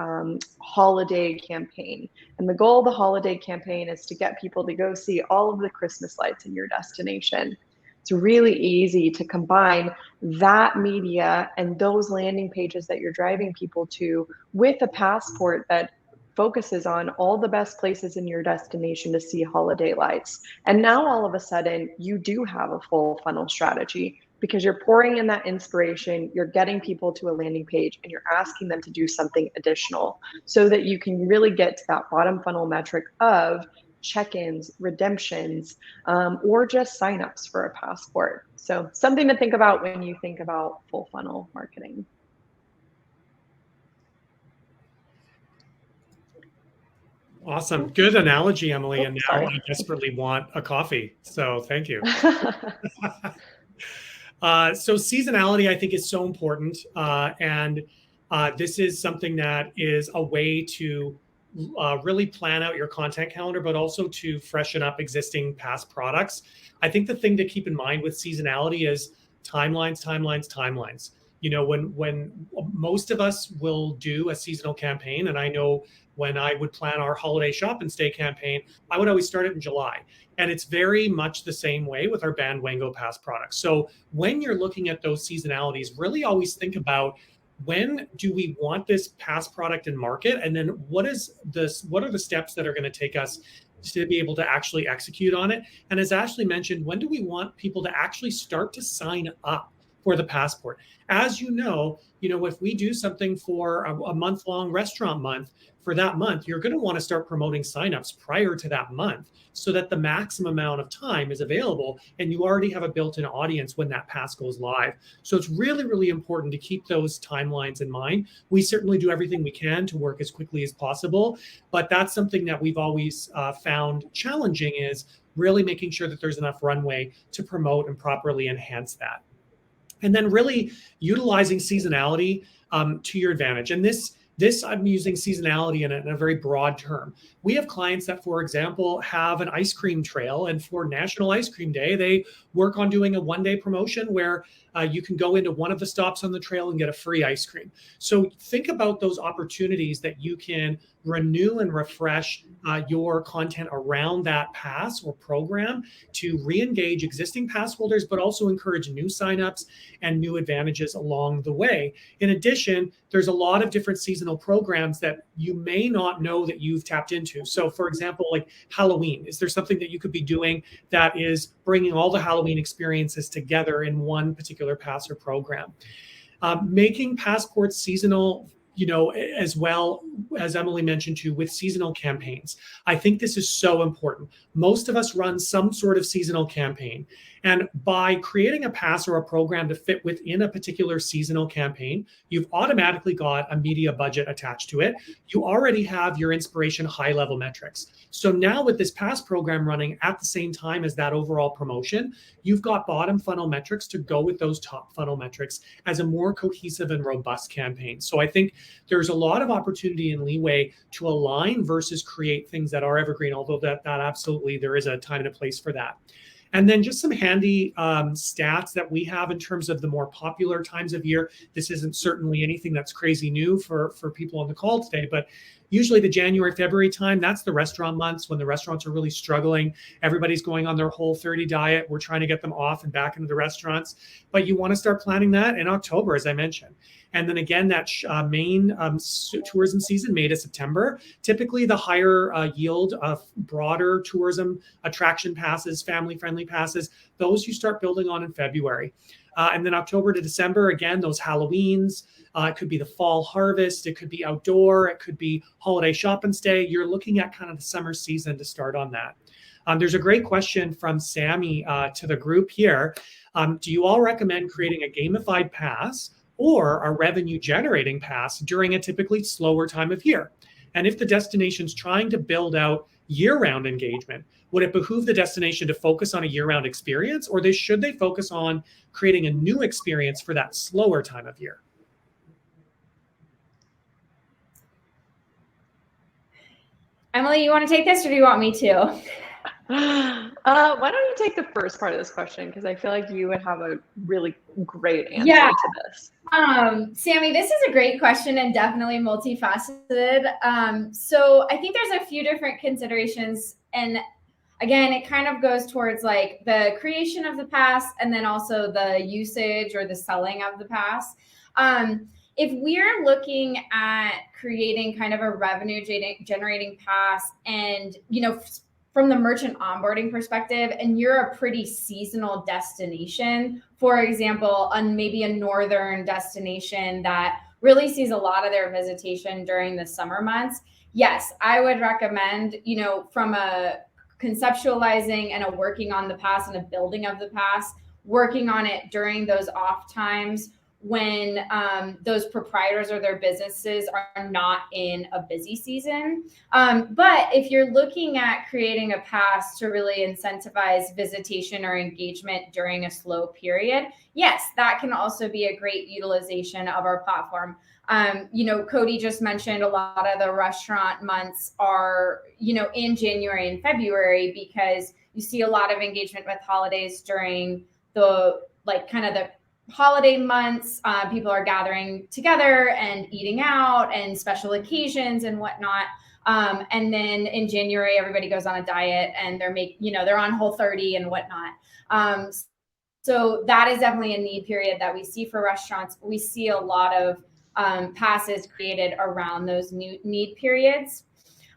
holiday campaign. And the goal of the holiday campaign is to get people to go see all of the Christmas lights in your destination. It's really easy to combine that media and those landing pages that you're driving people to with a passport that focuses on all the best places in your destination to see holiday lights. And now all of a sudden you do have a full funnel strategy because you're pouring in that inspiration, you're getting people to a landing page, and you're asking them to do something additional so that you can really get to that bottom funnel metric of check-ins, redemptions, or just signups for a passport. So something to think about when you think about full funnel marketing. Awesome. Good analogy, Emily. And now I desperately want a coffee. So thank you. So seasonality, I think, is so important. And this is something that is a way to really plan out your content calendar, but also to freshen up existing past products. I think the thing to keep in mind with seasonality is timelines. You know, when most of us will do a seasonal campaign, and I know when I would plan our holiday shop and stay campaign, I would always start it in July. And it's very much the same way with our Bandwango Pass products. So when you're looking at those seasonalities, really always think about, when do we want this pass product in market? And then what are the steps that are going to take us to be able to actually execute on it? And as Ashley mentioned, when do we want people to actually start to sign up for the passport? As you know, if we do something for a month-long restaurant month, for that month, you're going to want to start promoting signups prior to that month so that the maximum amount of time is available and you already have a built-in audience when that pass goes live. So it's really, really important to keep those timelines in mind. We certainly do everything we can to work as quickly as possible, but that's something that we've always found challenging, is really making sure that there's enough runway to promote and properly enhance that. And then really utilizing seasonality to your advantage. And this I'm using seasonality in a very broad term. We have clients that, for example, have an ice cream trail, and for National Ice Cream Day, they work on doing a one-day promotion where you can go into one of the stops on the trail and get a free ice cream. So think about those opportunities that you can renew and refresh your content around that pass or program to re-engage existing pass holders, but also encourage new signups and new advantages along the way. In addition, there's a lot of different seasonal programs that you may not know that you've tapped into. So for example, like Halloween, is there something that you could be doing that is bringing all the Halloween experiences together in one particular pass or program? Making passports seasonal, as well, as Emily mentioned too, with seasonal campaigns. I think this is so important. Most of us run some sort of seasonal campaign. And by creating a pass or a program to fit within a particular seasonal campaign, you've automatically got a media budget attached to it. You already have your inspiration high-level metrics. So now with this pass program running at the same time as that overall promotion, you've got bottom funnel metrics to go with those top funnel metrics as a more cohesive and robust campaign. So I think there's a lot of opportunity and leeway to align versus create things that are evergreen, although that absolutely there is a time and a place for that. And then just some handy stats that we have in terms of the more popular times of year. This isn't certainly anything that's crazy new for people on the call today, but Usually the January, February time, that's the restaurant months when the restaurants are really struggling. Everybody's going on their Whole30 diet. We're trying to get them off and back into the restaurants. But you want to start planning that in October, as I mentioned. And then again, that main tourism season, May to September, typically the higher yield of broader tourism attraction passes, family-friendly passes, those you start building on in February. And then October to December, again, those Halloweens, it could be the fall harvest, it could be outdoor, it could be holiday shop and stay. You're looking at kind of the summer season to start on that. There's a great question from Sammy to the group here. Do you all recommend creating a gamified pass or a revenue generating pass during a typically slower time of year? And if the destination's trying to build out year-round engagement, would it behoove the destination to focus on a year-round experience, or should they focus on creating a new experience for that slower time of year? Emily, you want to take this, or do you want me to? Why don't you take the first part of this question, because I feel like you would have a really great answer to this. Sammy, this is a great question and definitely multifaceted. So I think there's a few different considerations, and again, it kind of goes towards like the creation of the pass and then also the usage or the selling of the pass. If we're looking at creating kind of a revenue generating pass, and from the merchant onboarding perspective, and you're a pretty seasonal destination, for example, on maybe a northern destination that really sees a lot of their visitation during the summer months, yes, I would recommend, from a conceptualizing and a working on the pass and a building of the pass, working on it during those off times when those proprietors or their businesses are not in a busy season. But if you're looking at creating a pass to really incentivize visitation or engagement during a slow period, yes, that can also be a great utilization of our platform. Cody just mentioned a lot of the restaurant months are, in January and February, because you see a lot of engagement with holidays during the holiday months. People are gathering together and eating out and special occasions and whatnot. And then in January, everybody goes on a diet and they're on Whole30 and whatnot. So that is definitely a need period that we see for restaurants. We see a lot of passes created around those new need periods.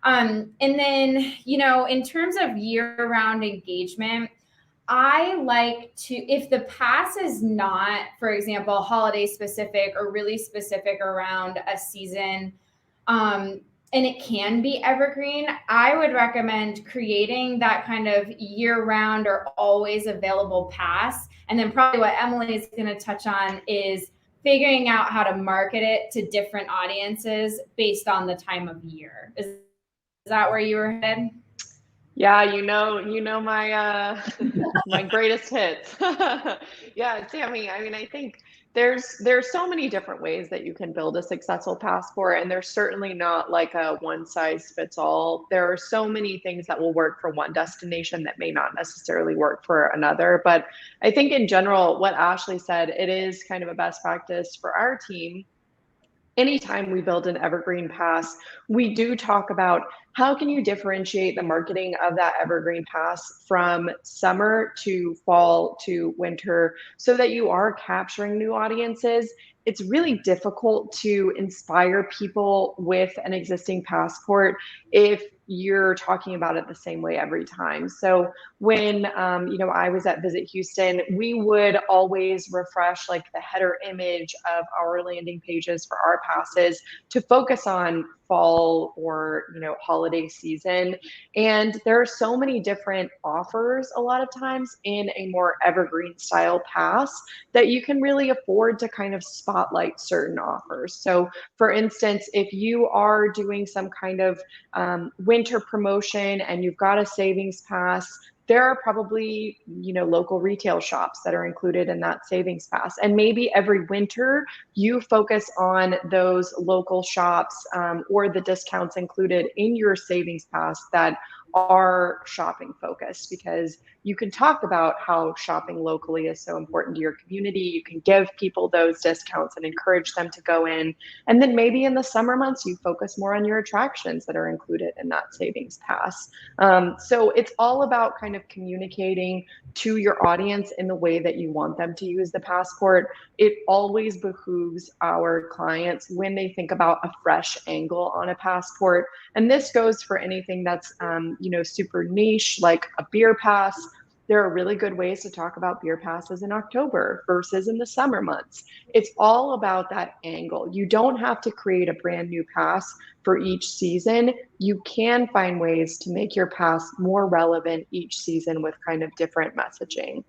And then, in terms of year-round engagement, I like to, if the pass is not, for example, holiday specific or really specific around a season, and it can be evergreen, I would recommend creating that kind of year-round or always available pass. And then probably what Emily is going to touch on is figuring out how to market it to different audiences based on the time of year. Is that where you were headed? Yeah, my my greatest hits. Yeah, Sammy, I think there's so many different ways that you can build a successful passport, and there's certainly not like a one size fits all. There are so many things that will work for one destination that may not necessarily work for another. But I think in general, what Ashley said, it is kind of a best practice for our team. Anytime we build an evergreen pass, we do talk about how can you differentiate the marketing of that evergreen pass from summer to fall to winter so that you are capturing new audiences. It's really difficult to inspire people with an existing passport if you're talking about it the same way every time. So when I was at Visit Houston, we would always refresh like the header image of our landing pages for our passes to focus on fall or holiday season. And there are so many different offers a lot of times in a more evergreen style pass that you can really afford to kind of spotlight certain offers. So for instance, if you are doing some kind of winter promotion and you've got a savings pass, there are probably local retail shops that are included in that savings pass, and maybe every winter you focus on those local shops or the discounts included in your savings pass that are shopping focused, because you can talk about how shopping locally is so important to your community. You can give people those discounts and encourage them to go in. And then maybe in the summer months, you focus more on your attractions that are included in that savings pass. So it's all about kind of communicating to your audience in the way that you want them to use the passport. It always behooves our clients, when they think about a fresh angle on a passport, and this goes for anything that's super niche, like a beer pass. There are really good ways to talk about beer passes in October versus in the summer months. It's all about that angle. You don't have to create a brand new pass for each season. You can find ways to make your pass more relevant each season with kind of different messaging.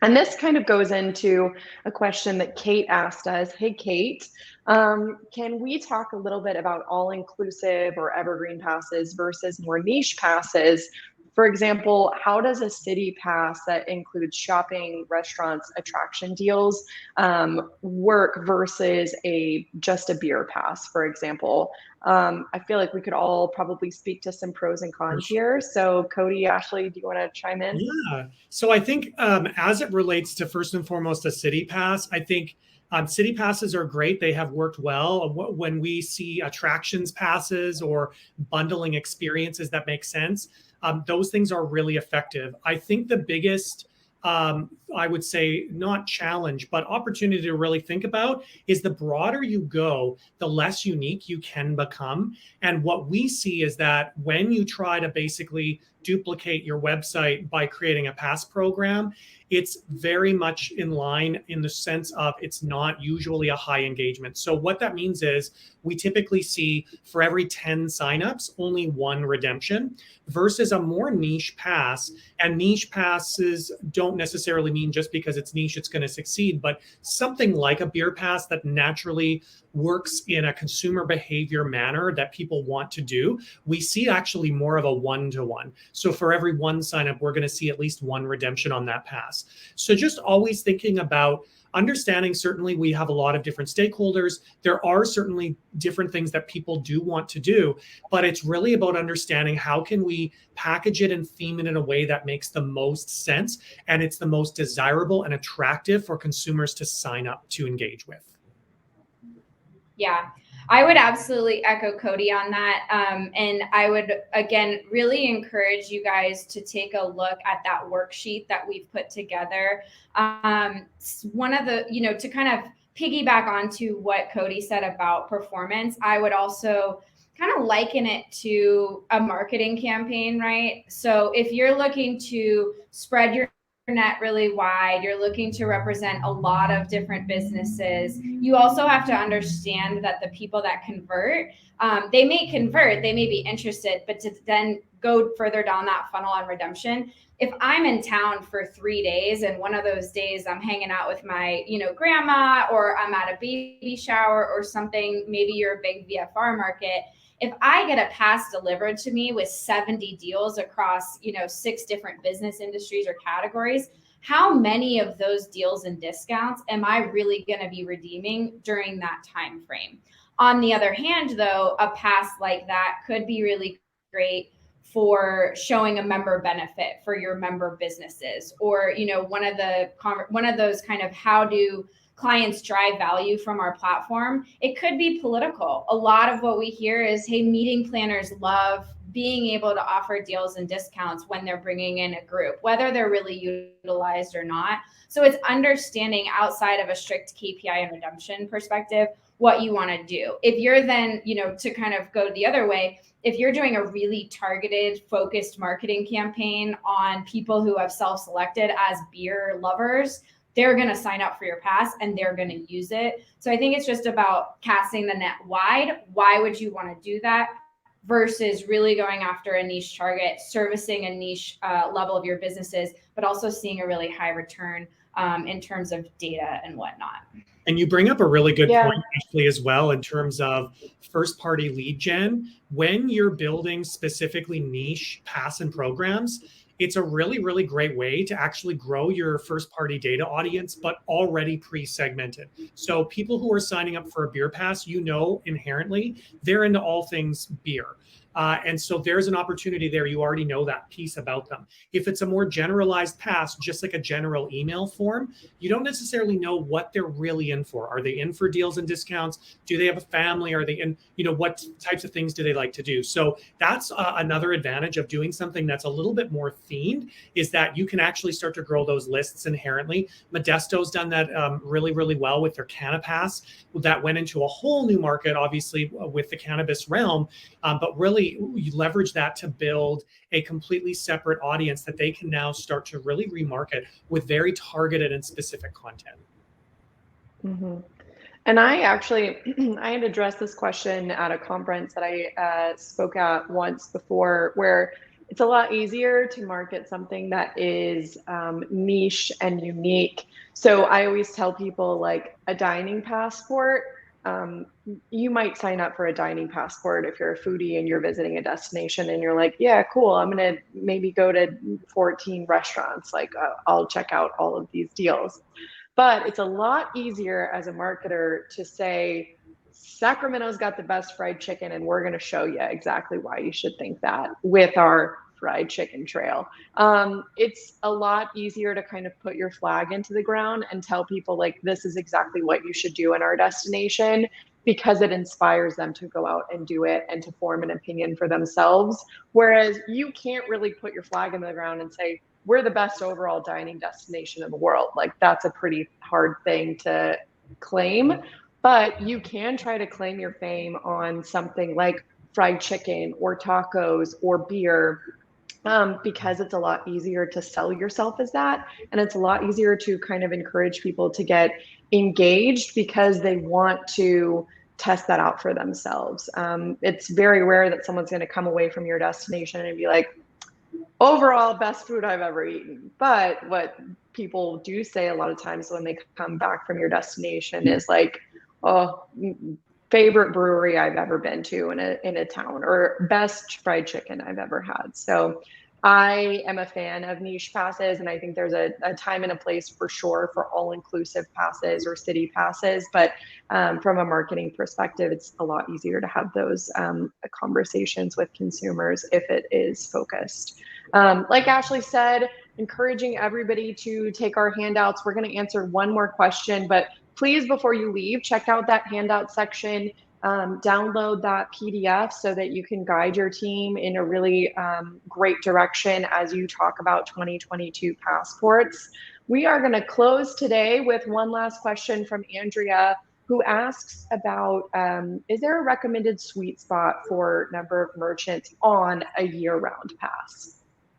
And this kind of goes into a question that Kate asked us. Hey, Kate, can we talk a little bit about all-inclusive or evergreen passes versus more niche passes? For example, how does a city pass that includes shopping, restaurants, attraction deals work versus just a beer pass, for example? I feel like we could all probably speak to some pros and cons here. So Cody, Ashley, do you want to chime in? Yeah. So I think as it relates to, first and foremost, a city pass, I think city passes are great. They have worked well. When we see attractions passes or bundling experiences that make sense, those things are really effective. I think the biggest, I would say, not challenge, but opportunity to really think about is the broader you go, the less unique you can become. And what we see is that when you try to basically duplicate your website by creating a pass program, it's very much in line in the sense of it's not usually a high engagement. So what that means is we typically see for every 10 signups, only one redemption versus a more niche pass. And niche passes don't necessarily mean just because it's niche, it's going to succeed, but something like a beer pass that naturally works in a consumer behavior manner that people want to do, we see actually more of a one-to-one. So for every one sign up, we're going to see at least one redemption on that pass. So just always thinking about understanding, certainly we have a lot of different stakeholders. There are certainly different things that people do want to do, but it's really about understanding how can we package it and theme it in a way that makes the most sense and it's the most desirable and attractive for consumers to sign up to engage with. Yeah, I would absolutely echo Cody on that. And I would, again, really encourage you guys to take a look at that worksheet that we've put together. One of the, to kind of piggyback onto what Cody said about performance, I would also kind of liken it to a marketing campaign, right? So if you're looking to spread your net really wide, you're looking to represent a lot of different businesses, you also have to understand that the people that convert, they may convert, they may be interested, but to then go further down that funnel on redemption, if I'm in town for 3 days and one of those days I'm hanging out with my grandma, or I'm at a baby shower or something, maybe you're a big VFR market, if I get a pass delivered to me with 70 deals across, 6 different business industries or categories, how many of those deals and discounts am I really going to be redeeming during that time frame? On the other hand, though, a pass like that could be really great for showing a member benefit for your member businesses, or one of those kind of how do clients drive value from our platform. It could be political. A lot of what we hear is, hey, meeting planners love being able to offer deals and discounts when they're bringing in a group, whether they're really utilized or not. So it's understanding, outside of a strict KPI and redemption perspective, what you want to do. If you're then, to kind of go the other way, if you're doing a really targeted, focused marketing campaign on people who have self-selected as beer lovers, they're going to sign up for your pass and they're going to use it. So I think it's just about casting the net wide. Why would you want to do that? Versus really going after a niche target, servicing a niche level of your businesses, but also seeing a really high return in terms of data and whatnot. And you bring up a really good point, Ashley, as well, in terms of first-party lead gen. When you're building specifically niche pass and programs, it's a really, really great way to actually grow your first-party data audience, but already pre-segmented. So people who are signing up for a beer pass, inherently, they're into all things beer. And so there's an opportunity there. You already know that piece about them. If it's a more generalized pass, just like a general email form, you don't necessarily know what they're really in for. Are they in for deals and discounts? Do they have a family? Are they in, what types of things do they like to do? So that's another advantage of doing something that's a little bit more themed, is that you can actually start to grow those lists inherently. Modesto's done that really, really well with their Cannapass. That went into a whole new market, obviously, with the cannabis realm, but really you leverage that to build a completely separate audience that they can now start to really remarket with very targeted and specific content. Mm-hmm. And I actually, I had addressed this question at a conference that I spoke at once before, where it's a lot easier to market something that is niche and unique. So I always tell people, like, a dining passport. You might sign up for a dining passport if you're a foodie and you're visiting a destination and you're like, yeah, cool, I'm going to maybe go to 14 restaurants. Like, I'll check out all of these deals. But it's a lot easier as a marketer to say, Sacramento's got the best fried chicken, and we're going to show you exactly why you should think that with our fried chicken trail. It's a lot easier to kind of put your flag into the ground and tell people, like, this is exactly what you should do in our destination, because it inspires them to go out and do it and to form an opinion for themselves. Whereas you can't really put your flag in the ground and say, we're the best overall dining destination in the world. Like, that's a pretty hard thing to claim, but you can try to claim your fame on something like fried chicken or tacos or beer, because it's a lot easier to sell yourself as that. And it's a lot easier to kind of encourage people to get engaged because they want to test that out for themselves. It's very rare that someone's going to come away from your destination and be like, overall best food I've ever eaten. But what people do say a lot of times when they come back from your destination is like, oh, favorite brewery I've ever been to in a town, or best fried chicken I've ever had. So I am a fan of niche passes, and I think there's a time and a place for sure for all-inclusive passes or city passes. But from a marketing perspective, it's a lot easier to have those conversations with consumers if it is focused. Like Ashley said, encouraging everybody to take our handouts. We're going to answer one more question, but please, before you leave, check out that handout section. Download that PDF so that you can guide your team in a really great direction as you talk about 2022 passports. We are going to close today with one last question from Andrea, who asks about, is there a recommended sweet spot for number of merchants on a year-round pass?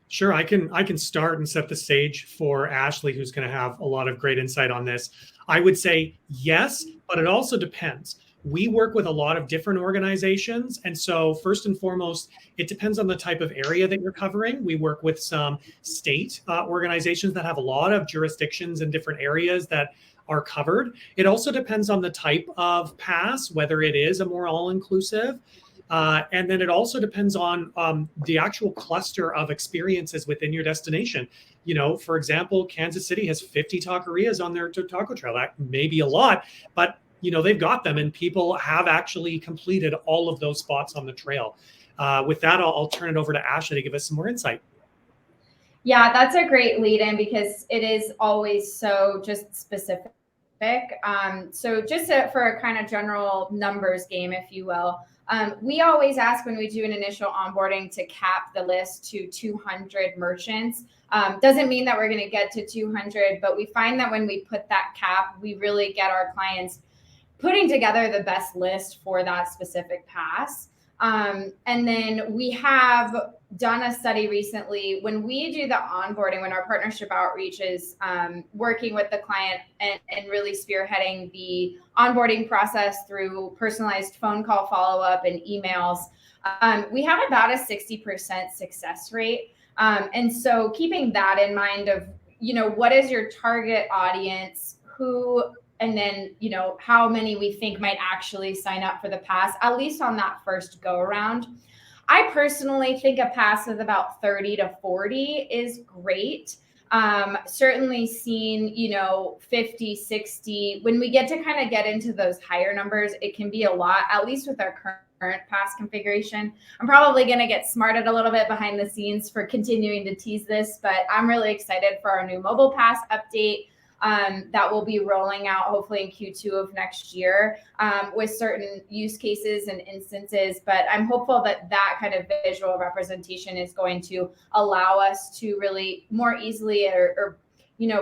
Sure, I can start and set the stage for Ashley, who's going to have a lot of great insight on this. I would say yes, but it also depends. We work with a lot of different organizations. And so first and foremost, it depends on the type of area that you're covering. We work with some state organizations that have a lot of jurisdictions in different areas that are covered. It also depends on the type of pass, whether it is a more all-inclusive. And then it also depends on the actual cluster of experiences within your destination. For example, Kansas City has 50 taquerias on their taco trail. That may be a lot, but they've got them, and people have actually completed all of those spots on the trail. With that, I'll turn it over to Ashley to give us some more insight. Yeah, that's a great lead in, because it is always so just specific. So just for a kind of general numbers game, if you will, we always ask when we do an initial onboarding to cap the list to 200 merchants. Doesn't mean that we're going to get to 200, but we find that when we put that cap, we really get our clients putting together the best list for that specific pass. And then we have done a study recently when we do the onboarding, when our partnership outreach is working with the client and really spearheading the onboarding process through personalized phone call follow-up and emails. We have about a 60% success rate. And so keeping that in mind of, what is your target audience, and then, how many we think might actually sign up for the pass, at least on that first go around. I personally think a pass of about 30 to 40 is great. Certainly seen, 50, 60. When we get to kind of get into those higher numbers, it can be a lot, at least with our current pass configuration. I'm probably going to get smarted a little bit behind the scenes for continuing to tease this, but I'm really excited for our new mobile pass update that will be rolling out hopefully in Q2 of next year with certain use cases and instances. But I'm hopeful that that kind of visual representation is going to allow us to really more easily or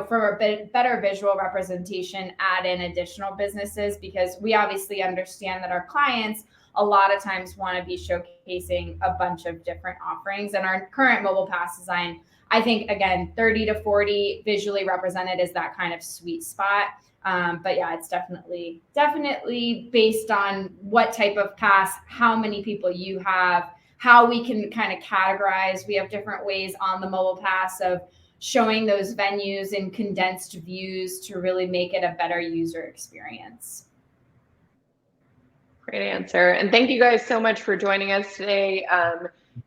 for a bit better visual representation, add in additional businesses, because we obviously understand that our clients a lot of times want to be showcasing a bunch of different offerings. And our current mobile pass design, I think, again, 30 to 40 visually represented is that kind of sweet spot. But yeah, it's definitely based on what type of pass, how many people you have, how we can kind of categorize. We have different ways on the mobile pass of showing those venues in condensed views to really make it a better user experience. Great answer. And thank you guys so much for joining us today.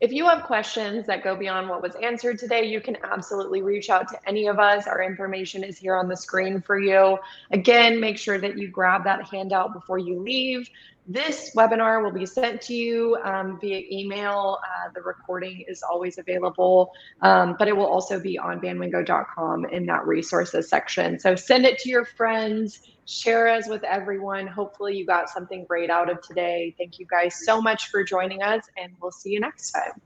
If you have questions that go beyond what was answered today, you can absolutely reach out to any of us. Our information is here on the screen for you. Again, make sure that you grab that handout before you leave. This webinar will be sent to you via email. The recording is always available, but it will also be on bandwingo.com in that resources section. So send it to your friends, share us with everyone. Hopefully you got something great out of today. Thank you guys so much for joining us, and we'll see you next time.